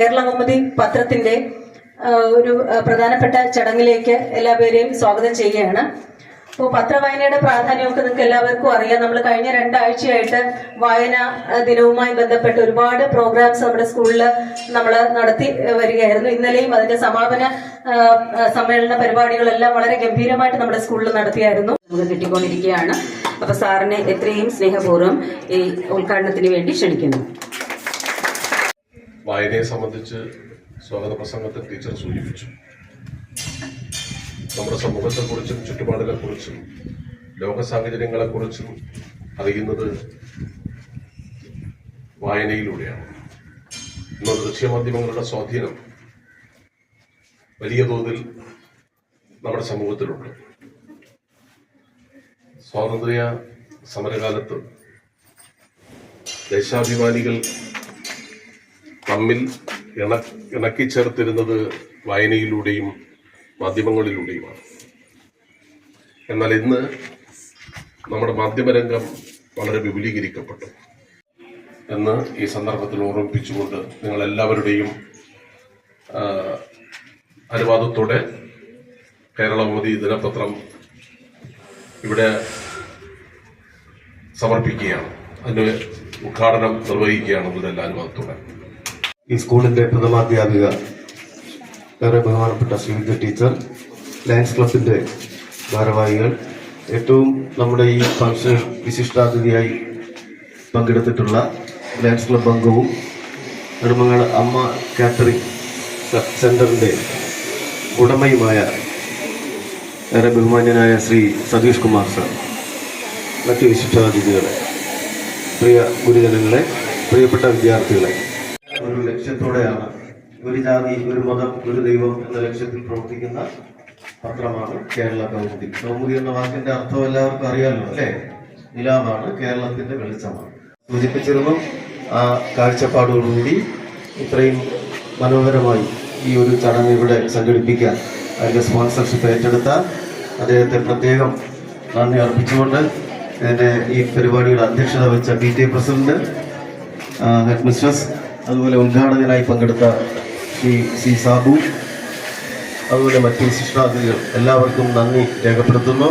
കേരള കൗമുദി പത്രത്തിന്റെ ഒരു പ്രധാനപ്പെട്ട ചടങ്ങിലേക്ക് എല്ലാവരെയും സ്വാഗതം ചെയ്യുകയാണ്. അപ്പോൾ പത്രവായനയുടെ പ്രാധാന്യമൊക്കെ നിങ്ങൾക്ക് എല്ലാവർക്കും അറിയാം. നമ്മൾ കഴിഞ്ഞ 2 ആഴ്ചയായിട്ട് വായന ദിനവുമായി ബന്ധപ്പെട്ട് ഒരുപാട് പ്രോഗ്രാംസ് നമ്മുടെ സ്കൂളിൽ നമ്മൾ നടത്തി വരികയായിരുന്നു. ഇന്നലെയും അതിന്റെ സമാപന സമ്മേളന പരിപാടികളെല്ലാം വളരെ ഗംഭീരമായിട്ട് നമ്മുടെ സ്കൂളിൽ നടത്തിയായിരുന്നു. നമുക്ക് കിട്ടിക്കൊണ്ടിരിക്കുകയാണ്. അപ്പൊ സാറിനെ എത്രയും സ്നേഹപൂർവ്വം ഈ ഉദ്ഘാടനത്തിന് വേണ്ടി ക്ഷണിക്കുന്നു. വായനയെ സംബന്ധിച്ച് സ്വാഗത പ്രസംഗത്തിൽ ടീച്ചർ സൂചിപ്പിച്ചു. നമ്മുടെ സമൂഹത്തെക്കുറിച്ചും ചുറ്റുപാടുകളെക്കുറിച്ചും ലോക സാഹചര്യങ്ങളെക്കുറിച്ചും അറിയുന്നത് വായനയിലൂടെയാണ്. ഇന്ന് ദൃശ്യമാധ്യമങ്ങളുടെ സ്വാധീനം വലിയ തോതിൽ നമ്മുടെ സമൂഹത്തിലുണ്ട്. സ്വാതന്ത്ര്യ സമരകാലത്ത് ദേശാഭിമാനികൾ തമ്മിൽ ഇണക്കിച്ചേർത്തിരുന്നത് വായനയിലൂടെയും മാധ്യമങ്ങളിലൂടെയുമാണ്. എന്നാൽ ഇന്ന് നമ്മുടെ മാധ്യമരംഗം വളരെ വിപുലീകരിക്കപ്പെട്ടു എന്ന് ഈ സന്ദർഭത്തിൽ ഓർമ്മിപ്പിച്ചുകൊണ്ട് നിങ്ങളെല്ലാവരുടെയും അനുവാദത്തോടെ കേരള കൗമുദി ദിനപത്രം ഇവിടെ സമർപ്പിക്കുകയാണ്. അതിന്റെ ഉദ്ഘാടനം നിർവഹിക്കുകയാണ് നിങ്ങളുടെ അനുവാദത്തോടെ. ഈ സ്കൂളിന്റെ പ്രഥമാധ്യാപിക, ഏറെ ബഹുമാനപ്പെട്ട ശ്രീവിദ്യ ടീച്ചർ, ലയൺസ് ക്ലബിന്റെ ഭാരവാഹികൾ, ഏറ്റവും നമ്മുടെ ഈ ഫംഗ്ഷൻ വിശിഷ്ടാതിഥിയായി പങ്കെടുത്തിട്ടുള്ള ലയൺസ് ക്ലബ് അംഗവും നെടുമങ്ങാട് അമ്മ കാറ്ററിംഗ് സെന്ററിന്റെ ഉടമയുമായ ഏറെ ബഹുമാന്യനായ ശ്രീ സതീഷ് കുമാർ സാർ, മറ്റു വിശിഷ്ടാതിഥികളെ, പ്രിയ ഗുരുജനങ്ങളെ, പ്രിയപ്പെട്ട വിദ്യാർത്ഥികളെ, ഒരു ലക്ഷ്യത്തോടെയാണ്, ഒരു ജാതി, ഒരു മതം, ഒരു ദൈവം എന്ന ലക്ഷ്യത്തിൽ പ്രവർത്തിക്കുന്ന പത്രമാണ് കേരള കൗമുദി. കൗമുദി എന്ന വാക്കിന്റെ അർത്ഥം എല്ലാവർക്കും അറിയാമല്ലോ, അല്ലെ? നിലാവാണ്, കേരളത്തിന്റെ വെളിച്ചമാണ് സൂചിപ്പിച്ചിരുന്നു. ആ കാഴ്ചപ്പാടോടുകൂടി ഇത്രയും മനോഹരമായി ഈ ഒരു ചടങ്ങ് ഇവിടെ സംഘടിപ്പിക്കാൻ അതിന്റെ സ്പോൺസർഷിപ്പ് ഏറ്റെടുത്ത അദ്ദേഹത്തെ പ്രത്യേകം നന്ദി അർപ്പിച്ചുകൊണ്ട് ഇതിന്റെ ഈ പരിപാടിയുടെ അധ്യക്ഷത വെച്ച PTA പ്രസിഡന്റ്, ഹെഡ് മിസ്ട്രസ്, അതുപോലെ ഉദ്ഘാടകനായി പങ്കെടുത്ത ശ്രീ സി സാബു, അതുപോലെ മറ്റു വിശിഷ്ടാതിഥികൾ, എല്ലാവർക്കും നന്ദി രേഖപ്പെടുത്തുന്നു.